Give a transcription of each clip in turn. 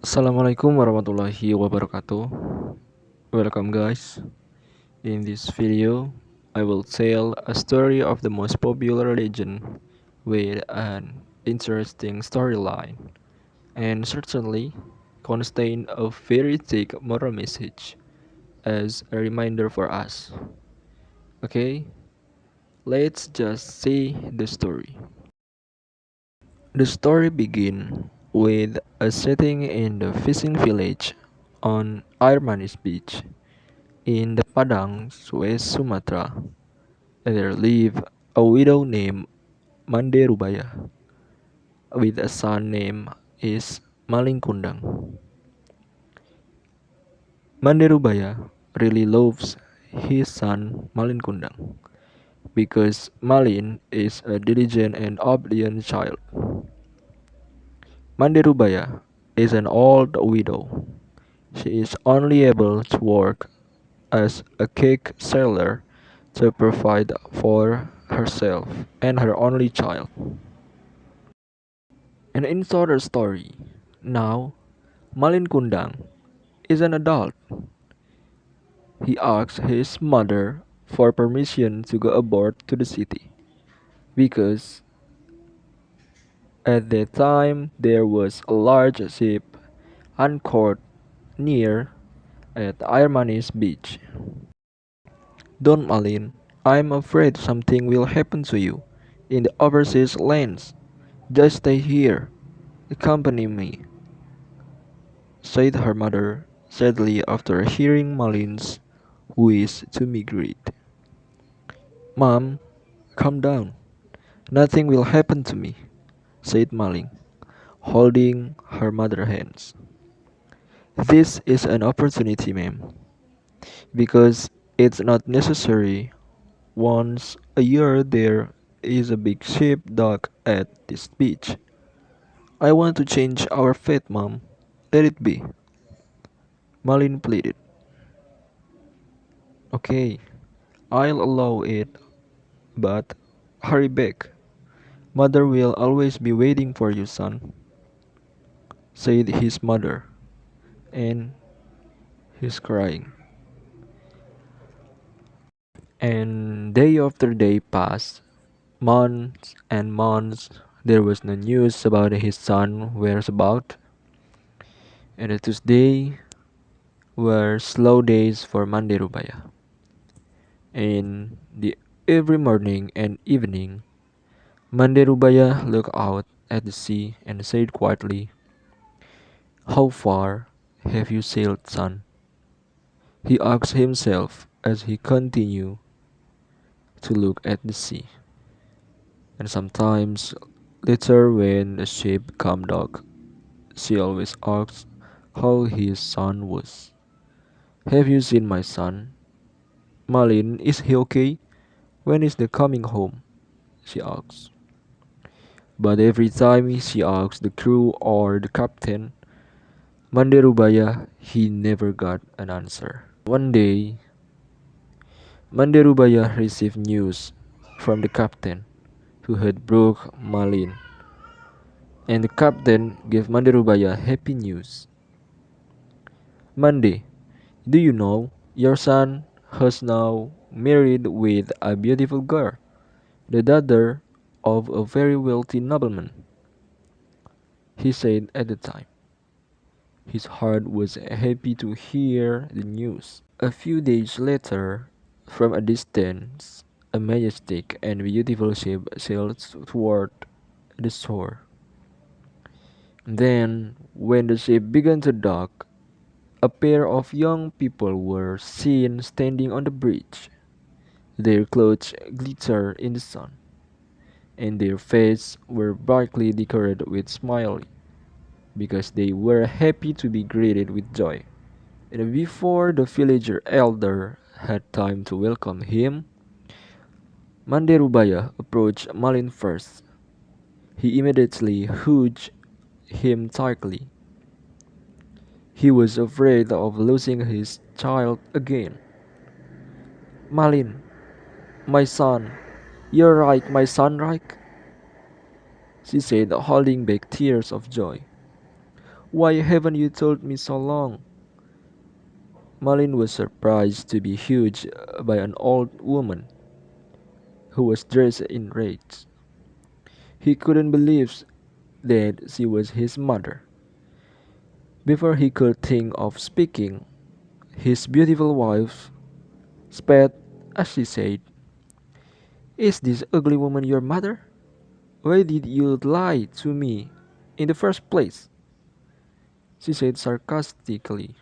Assalamualaikum warahmatullahi wabarakatuh. Welcome guys. In this video, I will tell a story of the most popular legend with an interesting storyline and certainly contain a very thick moral message as a reminder for us. Okay, let's just see the story. The story begins with a setting in the fishing village on Air Manis Beach in the Padang, West Sumatra. There lived a widow named Mande Rubaya with a son named is Malin Kundang. Mande Rubaya really loves his son Malin Kundang because Malin is a diligent and obedient child. Mande Rubaya is an old widow. She is only able to work as a cake seller to provide for herself and her only child. And inside her story, now Malin Kundang is an adult. He asks his mother for permission to go aboard to the city because at that time there was a large ship anchored near at Irmanis beach. Don't Malin, I'm afraid something will happen to you in the overseas lands. Just stay here, accompany me, said her mother sadly after hearing Malin's wish to migrate. Mom, calm down. Nothing will happen to me, said Malin, holding her mother's hands. This is an opportunity, ma'am, because it's not necessary. Once a year there is a big ship dock at this beach. I want to change our fate, Mom. Let it be. Malin pleaded. Okay, I'll allow it, but hurry back. Mother will always be waiting for you, son, said his mother, and he's crying. And day after day passed, months and months. There was no news about his son whereabouts, and the Tuesday were slow days for Mande Rubaya. And every morning and evening, Mande Rubaya looked out at the sea and said quietly, "How far have you sailed, son?" He asked himself as he continued to look at the sea. And sometimes later when the ship came dock, she always asked how his son was. "Have you seen my son? Malin, is he okay? When is the coming home?" she asked. But every time she asked the crew or the captain, Mande Rubaya, he never got an answer. One day, Mande Rubaya received news from the captain who had brought Malin, and the captain gave Mande Rubaya happy news. "Mande, do you know your son has now married with a beautiful girl, the daughter of a very wealthy nobleman," he said at the time. His heart was happy to hear the news. A few days later, from a distance, a majestic and beautiful ship sailed toward the shore. Then, when the ship began to dock, a pair of young people were seen standing on the bridge. Their clothes glittered in the sun, and their faces were brightly decorated with smiles because they were happy to be greeted with joy. And before the villager elder had time to welcome him, Mande Rubaya approached Malin first. He immediately hugged him tightly. He was afraid of losing his child again. "Malin, my son, you're right, my son, right?" she said, holding back tears of joy. Why haven't you told me so long? Malin was surprised to be hugged by an old woman who was dressed in rags. He couldn't believe that she was his mother. Before he could think of speaking, his beautiful wife spat as she said, "Is this ugly woman your mother? Why did you lie to me in the first place?" She said sarcastically.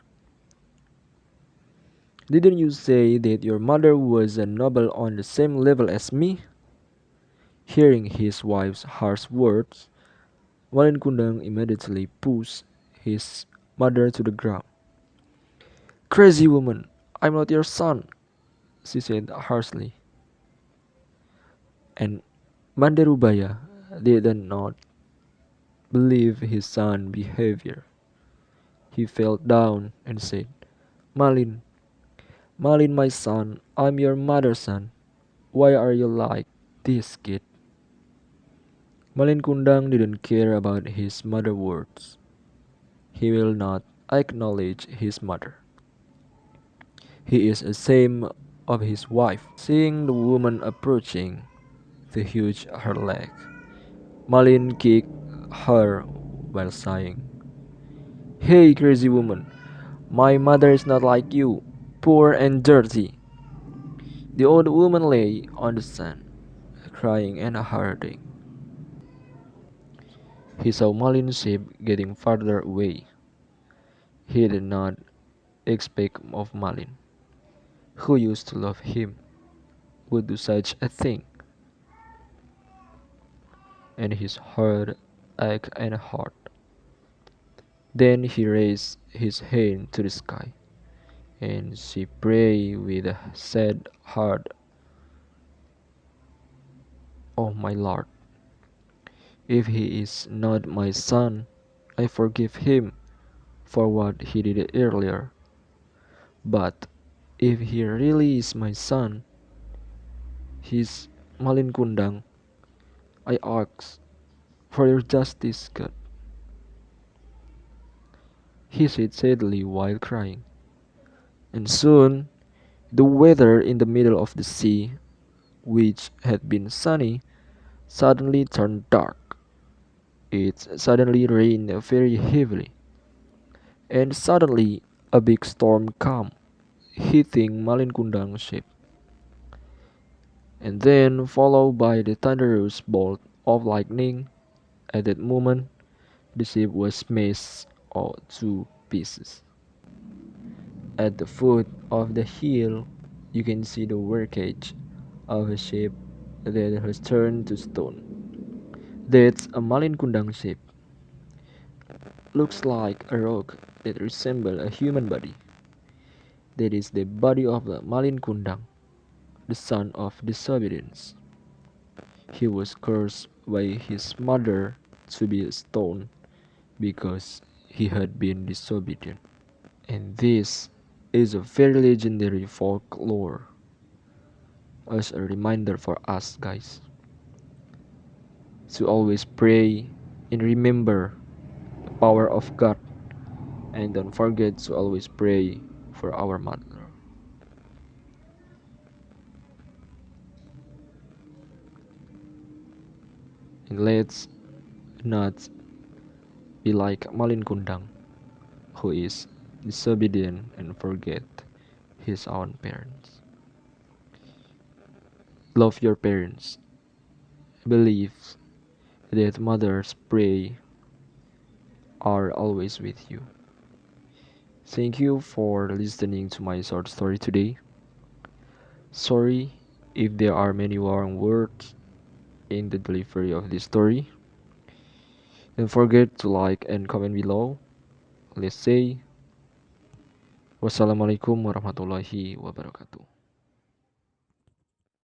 "Didn't you say that your mother was a noble on the same level as me?" Hearing his wife's harsh words, Malin Kundang immediately pushed his mother to the ground. "Crazy woman, I'm not your son," she said harshly. And Manderubaya did not believe his son's behavior. He fell down and said, "Malin, Malin, my son, I'm your mother's son. Why are you like this, kid?" Malin Kundang didn't care about his mother's words. He will not acknowledge his mother. He is ashamed of his wife. Seeing the woman approaching to huge her leg, Malin kicked her while sighing, "Hey, crazy woman, my mother is not like you, poor and dirty." The old woman lay on the sand, crying and hurting. He saw Malin's ship getting farther away. He did not expect of Malin, who used to love him, would do such a thing, and his heart ached and hard. Then he raised his hand to the sky, and she prayed with a sad heart, "Oh my Lord, if he is not my son, I forgive him for what he did earlier. But if he really is my son, his Malin Kundang, I ask for your justice, God," he said sadly while crying. And soon the weather in the middle of the sea, which had been sunny, suddenly turned dark. It suddenly rained very heavily, and suddenly a big storm came, hitting Malin Kundang's ship, and then followed by the thunderous bolt of lightning. At that moment, the ship was smashed to pieces. At the foot of the hill, you can see the wreckage of a ship that has turned to stone. That's a Malin Kundang ship. Looks like a rock that resembles a human body. That is the body of the Malin Kundang, the son of disobedience. He was cursed by his mother to be stoned because he had been disobedient. And this is a very legendary folklore as a reminder for us, guys, to always pray and remember the power of God, and don't forget to always pray for our mother. And let's not be like Malin Kundang, who is disobedient and forget his own parents. Love your parents. Believe that mothers pray are always with you. Thank you for listening to my short story today. Sorry if there are many wrong words in the delivery of this story. Don't forget to like and comment below. Let's say wassalamualaikum warahmatullahi wabarakatuh.